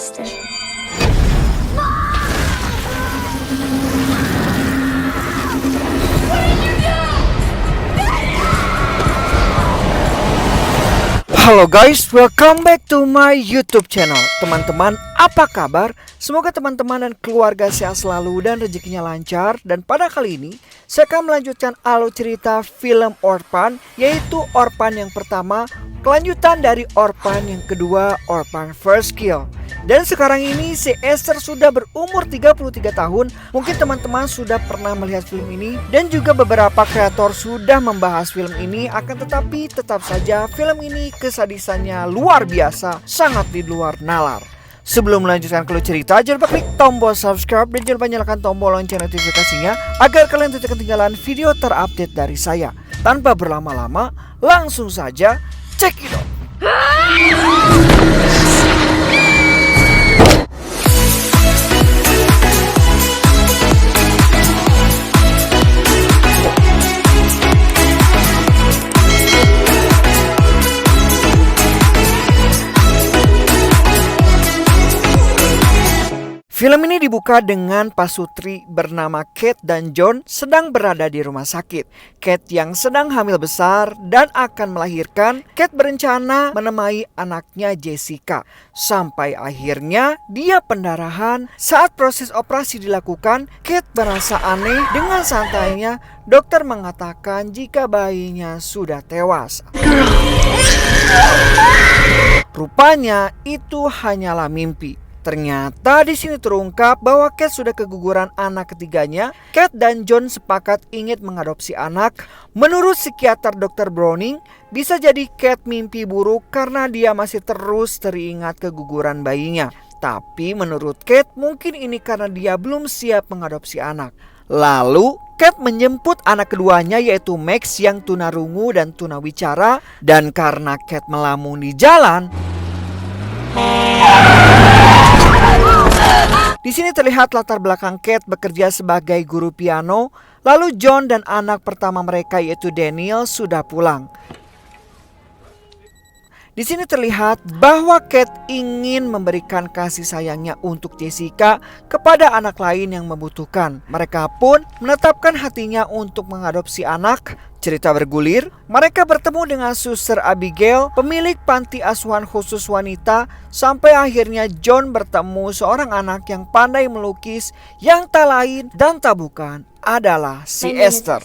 Esther. Halo guys, welcome back to my YouTube channel. Teman-teman, apa kabar? Semoga teman-teman dan keluarga sehat selalu dan rezekinya lancar. Dan pada kali ini, saya akan melanjutkan alur cerita film Orphan, yaitu Orphan yang pertama, kelanjutan dari Orphan yang kedua, Orphan First Kill. Dan sekarang ini si Esther sudah berumur 33 tahun. Mungkin teman-teman sudah pernah melihat film ini, dan juga beberapa kreator sudah membahas film ini. Akan tetapi tetap saja film ini kesadisannya luar biasa, sangat di luar nalar. Sebelum melanjutkan ke cerita, jangan lupa klik tombol subscribe dan jangan lupa nyalakan tombol lonceng notifikasinya agar kalian tidak ketinggalan video terupdate dari saya. Tanpa berlama-lama, langsung saja check it out. Film ini dibuka dengan pasutri bernama Kate dan John sedang berada di rumah sakit. Kate yang sedang hamil besar dan akan melahirkan. Kate berencana menemani anaknya Jessica. Sampai akhirnya dia pendarahan. Saat proses operasi dilakukan, Kate merasa aneh. Dengan santainya, dokter mengatakan jika bayinya sudah tewas. Rupanya itu hanyalah mimpi. Ternyata di sini terungkap bahwa Kate sudah keguguran anak ketiganya. Kate dan John sepakat ingin mengadopsi anak. Menurut psikiater Dr. Browning, bisa jadi Kate mimpi buruk karena dia masih terus teringat keguguran bayinya. Tapi menurut Kate, mungkin ini karena dia belum siap mengadopsi anak. Lalu Kate menjemput anak keduanya, yaitu Max yang tunarungu dan tunawicara. Dan karena Kate melamun di jalan, di sini terlihat latar belakang Kate bekerja sebagai guru piano. Lalu John dan anak pertama mereka, yaitu Daniel, sudah pulang. Di sini terlihat bahwa Kate ingin memberikan kasih sayangnya untuk Jessica kepada anak lain yang membutuhkan. Mereka pun menetapkan hatinya untuk mengadopsi anak. Cerita bergulir, mereka bertemu dengan Suster Abigail, pemilik panti asuhan khusus wanita, sampai akhirnya John bertemu seorang anak yang pandai melukis, yang tak lain dan tak bukan adalah si Esther.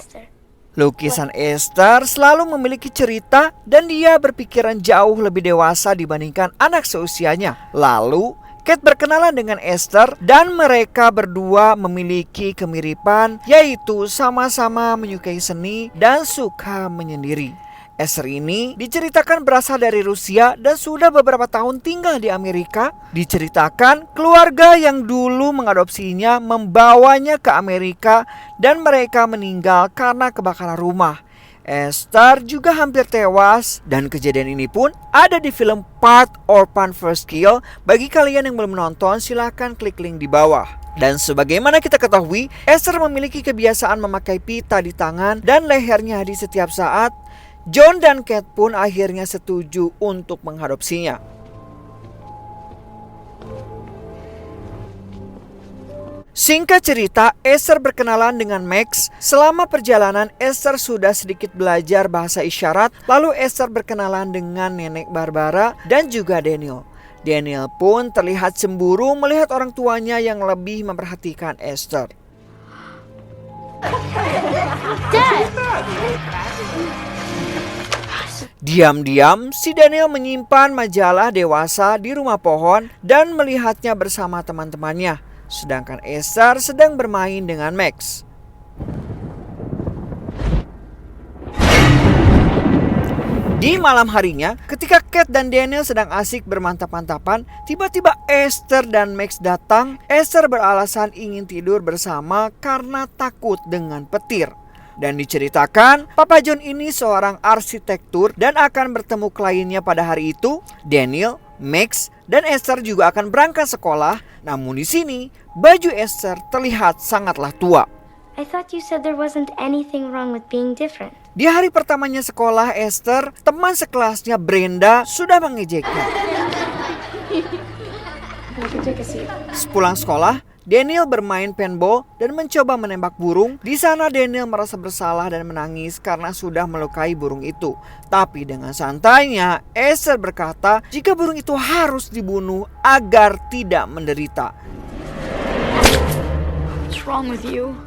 Lukisan Esther selalu memiliki cerita dan dia berpikiran jauh lebih dewasa dibandingkan anak seusianya. Lalu Kate berkenalan dengan Esther dan mereka berdua memiliki kemiripan, yaitu sama-sama menyukai seni dan suka menyendiri. Esther ini diceritakan berasal dari Rusia dan sudah beberapa tahun tinggal di Amerika. Diceritakan keluarga yang dulu mengadopsinya membawanya ke Amerika dan mereka meninggal karena kebakaran rumah. Esther juga hampir tewas dan kejadian ini pun ada di film Part Orphan First Kill. Bagi kalian yang belum menonton, silahkan klik link di bawah. Dan sebagaimana kita ketahui, Esther memiliki kebiasaan memakai pita di tangan dan lehernya di setiap saat. John dan Kate pun akhirnya setuju untuk mengadopsinya. Singkat cerita, Esther berkenalan dengan Max. Selama perjalanan, Esther sudah sedikit belajar bahasa isyarat. Lalu Esther berkenalan dengan nenek Barbara dan juga Daniel. Daniel pun terlihat cemburu melihat orang tuanya yang lebih memperhatikan Esther. Diam-diam, si Daniel menyimpan majalah dewasa di rumah pohon dan melihatnya bersama teman-temannya. Sedangkan Esther sedang bermain dengan Max. Di malam harinya, ketika Kate dan Daniel sedang asik bermantap-mantapan, tiba-tiba Esther dan Max datang. Esther beralasan ingin tidur bersama karena takut dengan petir. Dan diceritakan, Papa John ini seorang arsitektur dan akan bertemu kliennya pada hari itu. Daniel, Max, dan Esther juga akan berangkat sekolah. Namun di sini, baju Esther terlihat sangatlah tua. I thought you said there wasn't anything wrong with being different. Di hari pertamanya sekolah Esther, teman sekelasnya Brenda sudah mengejeknya. Sepulang sekolah, Daniel bermain paintball dan mencoba menembak burung. Di sana Daniel merasa bersalah dan menangis karena sudah melukai burung itu. Tapi dengan santainya, Esther berkata jika burung itu harus dibunuh agar tidak menderita. What's wrong with you?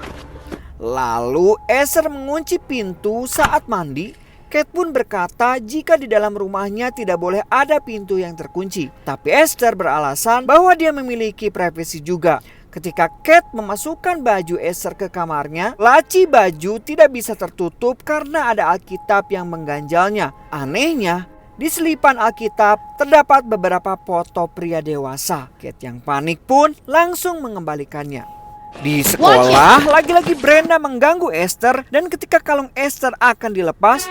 Lalu Esther mengunci pintu saat mandi. Kate pun berkata jika di dalam rumahnya tidak boleh ada pintu yang terkunci. Tapi Esther beralasan bahwa dia memiliki privasi juga. Ketika Kate memasukkan baju Esther ke kamarnya, laci baju tidak bisa tertutup karena ada Alkitab yang mengganjalnya. Anehnya, di selipan Alkitab terdapat beberapa foto pria dewasa. Kate yang panik pun langsung mengembalikannya. Di sekolah, lagi-lagi Brenda mengganggu Esther dan ketika kalung Esther akan dilepas,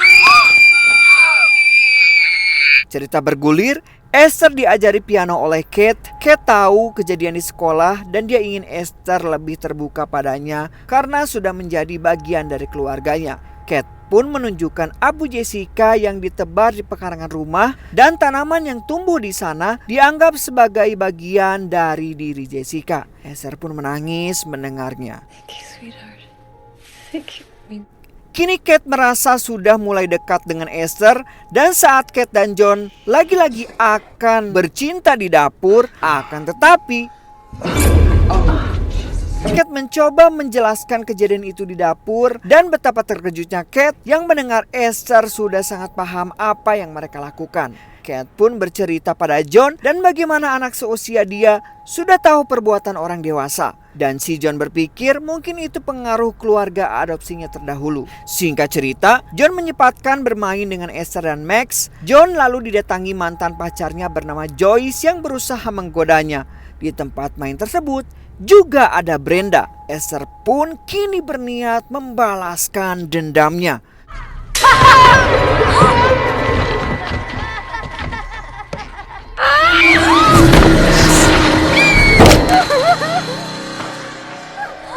cerita bergulir. Esther diajari piano oleh Kate. Kate tahu kejadian di sekolah dan dia ingin Esther lebih terbuka padanya karena sudah menjadi bagian dari keluarganya. Kate pun menunjukkan abu Jessica yang ditebar di pekarangan rumah dan tanaman yang tumbuh di sana dianggap sebagai bagian dari diri Jessica. Esther pun menangis mendengarnya. Kini Kate merasa sudah mulai dekat dengan Esther dan saat Kate dan John lagi-lagi akan bercinta di dapur, akan tetapi Kate mencoba menjelaskan kejadian itu di dapur dan betapa terkejutnya Kate yang mendengar Esther sudah sangat paham apa yang mereka lakukan. Kate pun bercerita pada John dan bagaimana anak seusia dia sudah tahu perbuatan orang dewasa. Dan si John berpikir mungkin itu pengaruh keluarga adopsinya terdahulu. Singkat cerita, John menyempatkan bermain dengan Esther dan Max. John lalu didatangi mantan pacarnya bernama Joyce yang berusaha menggodanya. Di tempat main tersebut juga ada Brenda. Esther pun kini berniat membalaskan dendamnya.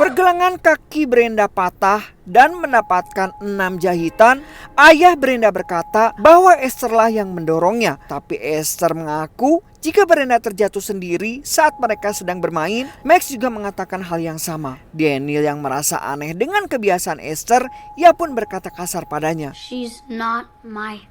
Pergelangan kaki Brenda patah dan mendapatkan 6 jahitan. Ayah Brenda berkata bahwa Estherlah yang mendorongnya. Tapi Esther mengaku jika Brenda terjatuh sendiri saat mereka sedang bermain. Max juga mengatakan hal yang sama. Daniel yang merasa aneh dengan kebiasaan Esther, ia pun berkata kasar padanya. She's not my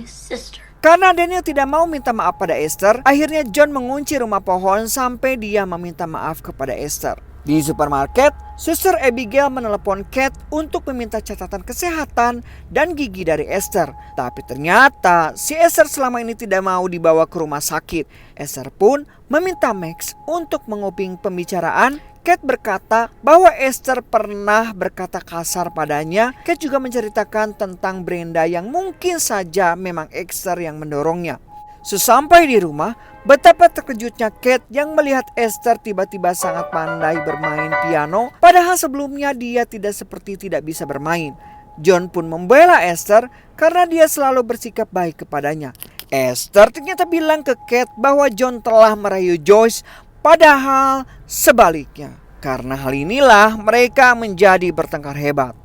sister. Karena Daniel tidak mau minta maaf pada Esther, akhirnya John mengunci rumah pohon sampai dia meminta maaf kepada Esther. Di supermarket, Suster Abigail menelepon Kate untuk meminta catatan kesehatan dan gigi dari Esther. Tapi ternyata si Esther selama ini tidak mau dibawa ke rumah sakit. Esther pun meminta Max untuk menguping pembicaraan. Kate berkata bahwa Esther pernah berkata kasar padanya. Kate juga menceritakan tentang Brenda yang mungkin saja memang Esther yang mendorongnya. Sesampai di rumah, betapa terkejutnya Kate yang melihat Esther tiba-tiba sangat pandai bermain piano, padahal sebelumnya dia tidak bisa bermain. John pun membela Esther karena dia selalu bersikap baik kepadanya. Esther ternyata bilang ke Kate bahwa John telah merayu Joyce, padahal sebaliknya. Karena hal inilah mereka menjadi bertengkar hebat.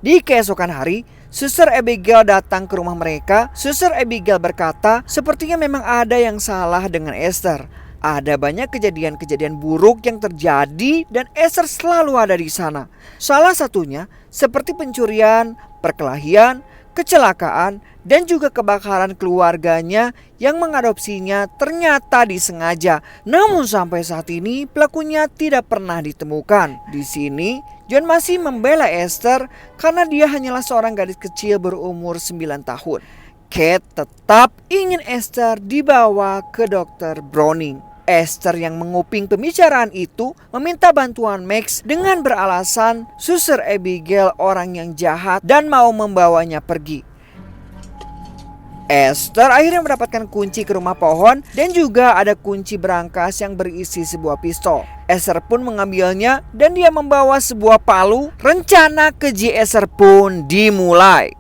Di keesokan hari, Suster Abigail datang ke rumah mereka. Suster Abigail berkata, sepertinya memang ada yang salah dengan Esther. Ada banyak kejadian-kejadian buruk yang terjadi dan Esther selalu ada di sana. Salah satunya seperti pencurian, perkelahian, kecelakaan, dan juga kebakaran keluarganya yang mengadopsinya ternyata disengaja. Namun sampai saat ini pelakunya tidak pernah ditemukan. Di sini John masih membela Esther karena dia hanyalah seorang gadis kecil berumur 9 tahun. Kate tetap ingin Esther dibawa ke Dr. Browning. Esther yang menguping pembicaraan itu meminta bantuan Max dengan beralasan Suster Abigail orang yang jahat dan mau membawanya pergi. Esther akhirnya mendapatkan kunci ke rumah pohon dan juga ada kunci berangkas yang berisi sebuah pistol. Esther pun mengambilnya dan dia membawa sebuah palu. Rencana keji Esther pun dimulai.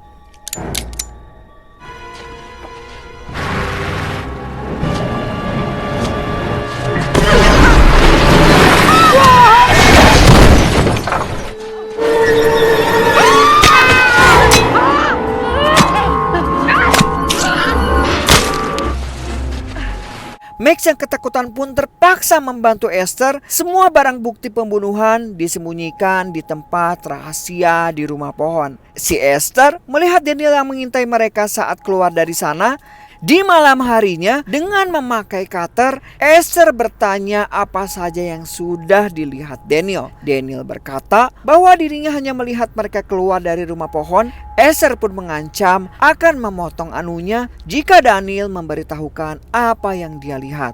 Max Max yang ketakutan pun terpaksa membantu Esther. Semua barang bukti pembunuhan disembunyikan di tempat rahasia di rumah pohon. Si Esther melihat Daniel yang mengintai mereka saat keluar dari sana. Di malam harinya, dengan memakai cutter, Esther bertanya apa saja yang sudah dilihat Daniel. Daniel berkata bahwa dirinya hanya melihat mereka keluar dari rumah pohon. Esther pun mengancam akan memotong anunya jika Daniel memberitahukan apa yang dia lihat.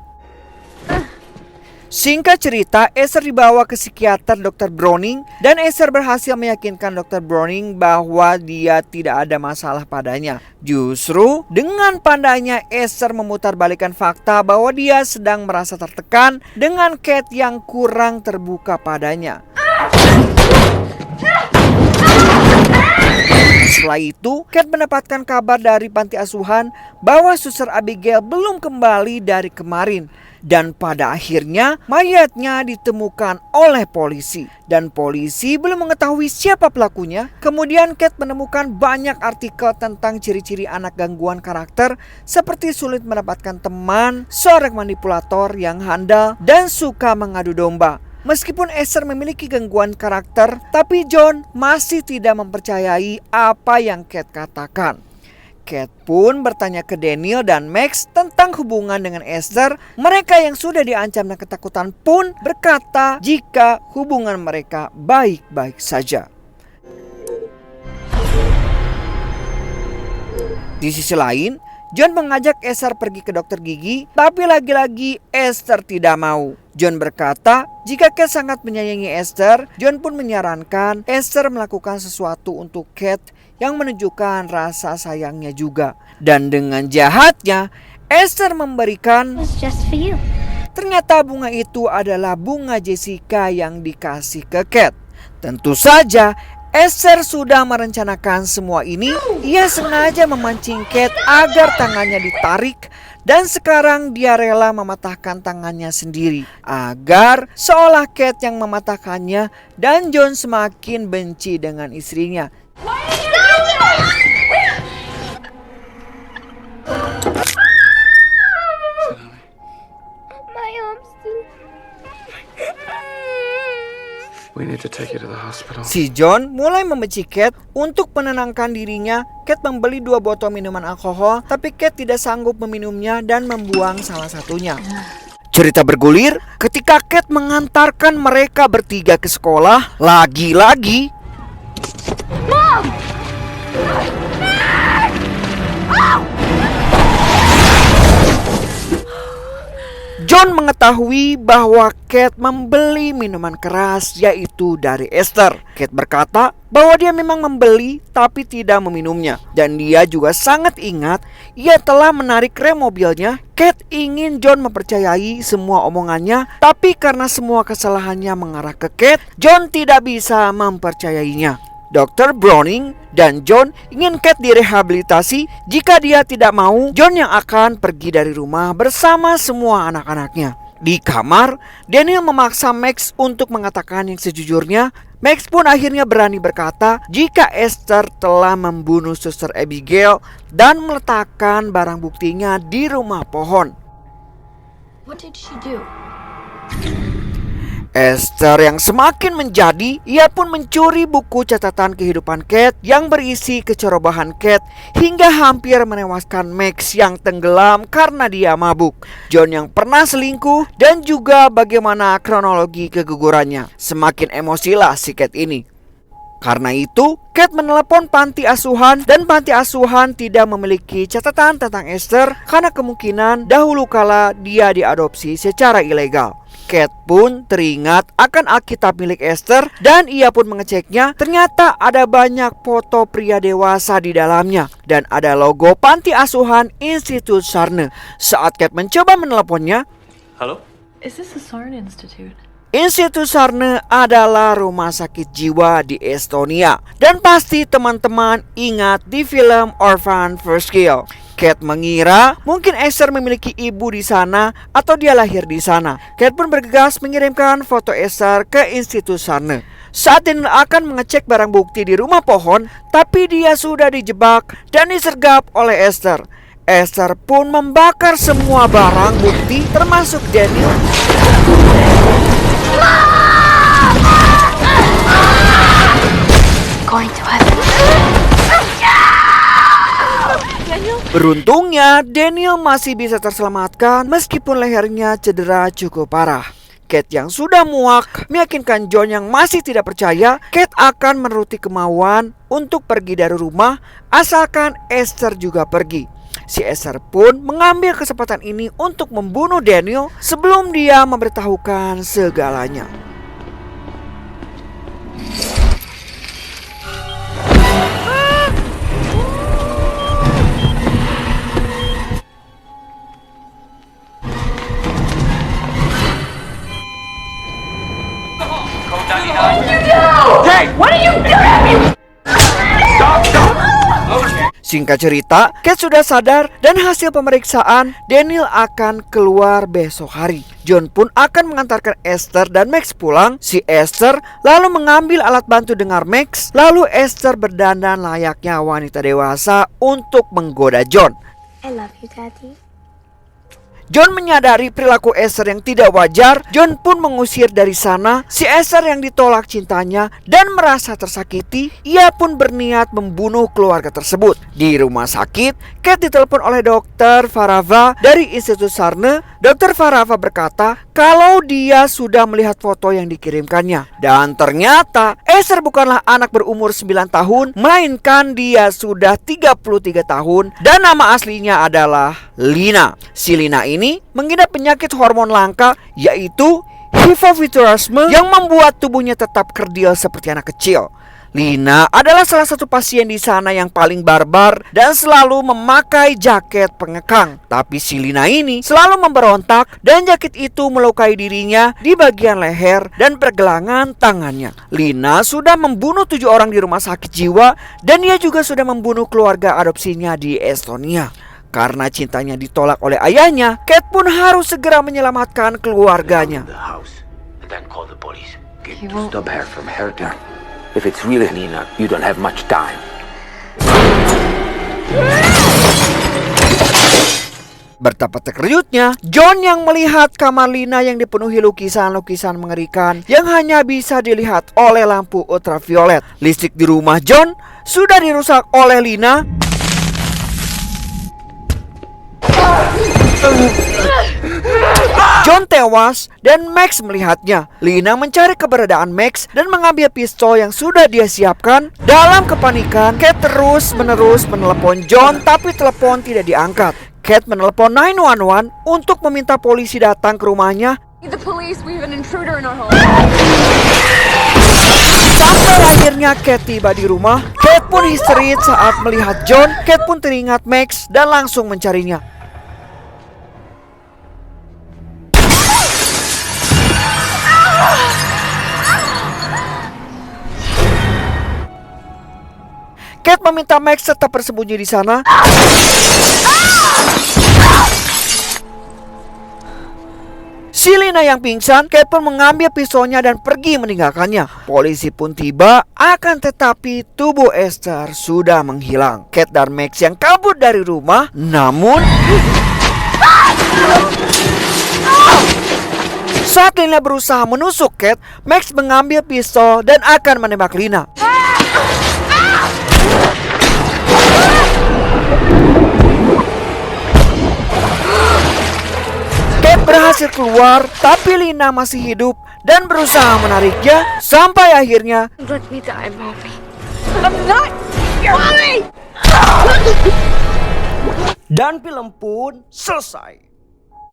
Singkat cerita, Esther dibawa ke psikiater Dr. Browning dan Esther berhasil meyakinkan Dr. Browning bahwa dia tidak ada masalah padanya. Justru dengan pandainya Esther memutarbalikkan fakta bahwa dia sedang merasa tertekan dengan Kate yang kurang terbuka padanya. Setelah itu, Kate mendapatkan kabar dari panti asuhan bahwa Suster Abigail belum kembali dari kemarin. Dan pada akhirnya mayatnya ditemukan oleh polisi. Dan polisi belum mengetahui siapa pelakunya. Kemudian Kate menemukan banyak artikel tentang ciri-ciri anak gangguan karakter, seperti sulit mendapatkan teman, seorang manipulator yang handal, dan suka mengadu domba. Meskipun Esther memiliki gangguan karakter, tapi John masih tidak mempercayai apa yang Kate katakan. Kate pun bertanya ke Daniel dan Max tentang hubungan dengan Esther. Mereka yang sudah diancam dan ketakutan pun berkata jika hubungan mereka baik-baik saja. Di sisi lain, John mengajak Esther pergi ke dokter gigi, tapi lagi-lagi Esther tidak mau. John berkata jika Kate sangat menyayangi Esther, John pun menyarankan Esther melakukan sesuatu untuk Kate yang menunjukkan rasa sayangnya juga. Dan dengan jahatnya, Esther memberikan, ternyata bunga itu adalah bunga Jessica yang dikasih ke Kate. Tentu saja Esther sudah merencanakan semua ini. Ia sengaja memancing Kate agar tangannya ditarik, dan sekarang dia rela mematahkan tangannya sendiri agar seolah Kate yang mematahkannya, dan John semakin benci dengan istrinya. Si John mulai membenci Kate. Untuk menenangkan dirinya, Kate membeli 2 botol minuman alkohol, tapi Kate tidak sanggup meminumnya dan membuang salah satunya. Cerita bergulir ketika Kate mengantarkan mereka bertiga ke sekolah. Lagi-lagi Mom! John mengetahui bahwa Kate membeli minuman keras, yaitu dari Esther. Kate berkata bahwa dia memang membeli tapi tidak meminumnya. Dan dia juga sangat ingat ia telah menarik rem mobilnya. Kate ingin John mempercayai semua omongannya, tapi karena semua kesalahannya mengarah ke Kate, John tidak bisa mempercayainya. Dr. Browning dan John ingin Kate direhabilitasi. Jika dia tidak mau, John yang akan pergi dari rumah bersama semua anak-anaknya. Di kamar, Daniel memaksa Max untuk mengatakan yang sejujurnya. Max pun akhirnya berani berkata jika Esther telah membunuh Suster Abigail dan meletakkan barang buktinya di rumah pohon. What did she do? Esther yang semakin menjadi, ia pun mencuri buku catatan kehidupan Kate yang berisi kecerobohan Kate hingga hampir menewaskan Max yang tenggelam karena dia mabuk, John yang pernah selingkuh, dan juga bagaimana kronologi kegugurannya. Semakin emosilah si Kate ini. Karena itu, Kate menelepon panti asuhan dan panti asuhan tidak memiliki catatan tentang Esther karena kemungkinan dahulu kala dia diadopsi secara ilegal. Kate pun teringat akan Alkitab milik Esther dan ia pun mengeceknya. Ternyata ada banyak foto pria dewasa di dalamnya dan ada logo panti asuhan Institut Sarne. Saat Kate mencoba meneleponnya, Halo? Is this a Sarn Institute? Institut Sarne adalah rumah sakit jiwa di Estonia. Dan pasti teman-teman ingat di film Orphan First Kill. Kate mengira mungkin Esther memiliki ibu di sana atau dia lahir di sana. Kate pun bergegas mengirimkan foto Esther ke Institut Sarne. Saat Daniel akan mengecek barang bukti di rumah pohon, tapi dia sudah dijebak dan disergap oleh Esther. Esther pun membakar semua barang bukti termasuk Daniel. Going to heaven. Beruntungnya, Daniel masih bisa terselamatkan meskipun lehernya cedera cukup parah. Kate yang sudah muak meyakinkan John yang masih tidak percaya Kate akan menuruti kemauan untuk pergi dari rumah asalkan Esther juga pergi. Si Esther pun mengambil kesempatan ini untuk membunuh Daniel sebelum dia memberitahukan segalanya. Singkat cerita, Kate sudah sadar dan hasil pemeriksaan Daniel akan keluar besok hari. John pun akan mengantarkan Esther dan Max pulang. Si Esther lalu mengambil alat bantu dengar Max. Lalu Esther berdandan layaknya wanita dewasa untuk menggoda John. I love you, Daddy. John menyadari perilaku Esther yang tidak wajar. John pun mengusir dari sana. Si Esther yang ditolak cintanya dan merasa tersakiti, ia pun berniat membunuh keluarga tersebut. Di rumah sakit, Kate ditelepon oleh Dr. Farava dari Institut Sarne. Dr. Farava berkata kalau dia sudah melihat foto yang dikirimkannya. Dan ternyata Esther bukanlah anak berumur 9 tahun, melainkan dia sudah 33 tahun dan nama aslinya adalah Lina. Si Lina ini mengidap penyakit hormon langka yaitu hipovitrasme yang membuat tubuhnya tetap kerdil seperti anak kecil. Lina adalah salah satu pasien di sana yang paling barbar dan selalu memakai jaket pengekang. Tapi si Lina ini selalu memberontak dan jaket itu melukai dirinya di bagian leher dan pergelangan tangannya. Lina sudah membunuh 7 orang di rumah sakit jiwa dan ia juga sudah membunuh keluarga adopsinya di Estonia. Karena cintanya ditolak oleh ayahnya, Kate pun harus segera menyelamatkan keluarganya. If it's really Lina, you don't have much time. Betapa terkejutnya John yang melihat kamar Lina yang dipenuhi lukisan-lukisan mengerikan yang hanya bisa dilihat oleh lampu ultraviolet. Listrik di rumah John sudah dirusak oleh Lina. John tewas dan Max melihatnya. Lina mencari keberadaan Max dan mengambil pistol yang sudah dia siapkan. Dalam kepanikan, Kate terus-menerus menelepon John tapi telepon tidak diangkat. Kate menelepon 911 untuk meminta polisi datang ke rumahnya. The police, we have an intruder in our home. Sampai akhirnya Kate tiba di rumah. Kate pun histeris saat melihat John. Kate pun teringat Max dan langsung mencarinya. Kate meminta Max tetap bersembunyi di sana. Si Lina yang pingsan, Kate pun mengambil pistolnya dan pergi meninggalkannya. Polisi pun tiba, akan tetapi tubuh Esther sudah menghilang. Kate dan Max yang kabur dari rumah, namun saat Lina berusaha menusuk Kate, Max mengambil pistol dan akan menembak Lina. Kate berhasil keluar, tapi Lina masih hidup dan berusaha menariknya sampai akhirnya Let me die, Mommy. I'm not your mommy! dan film pun selesai.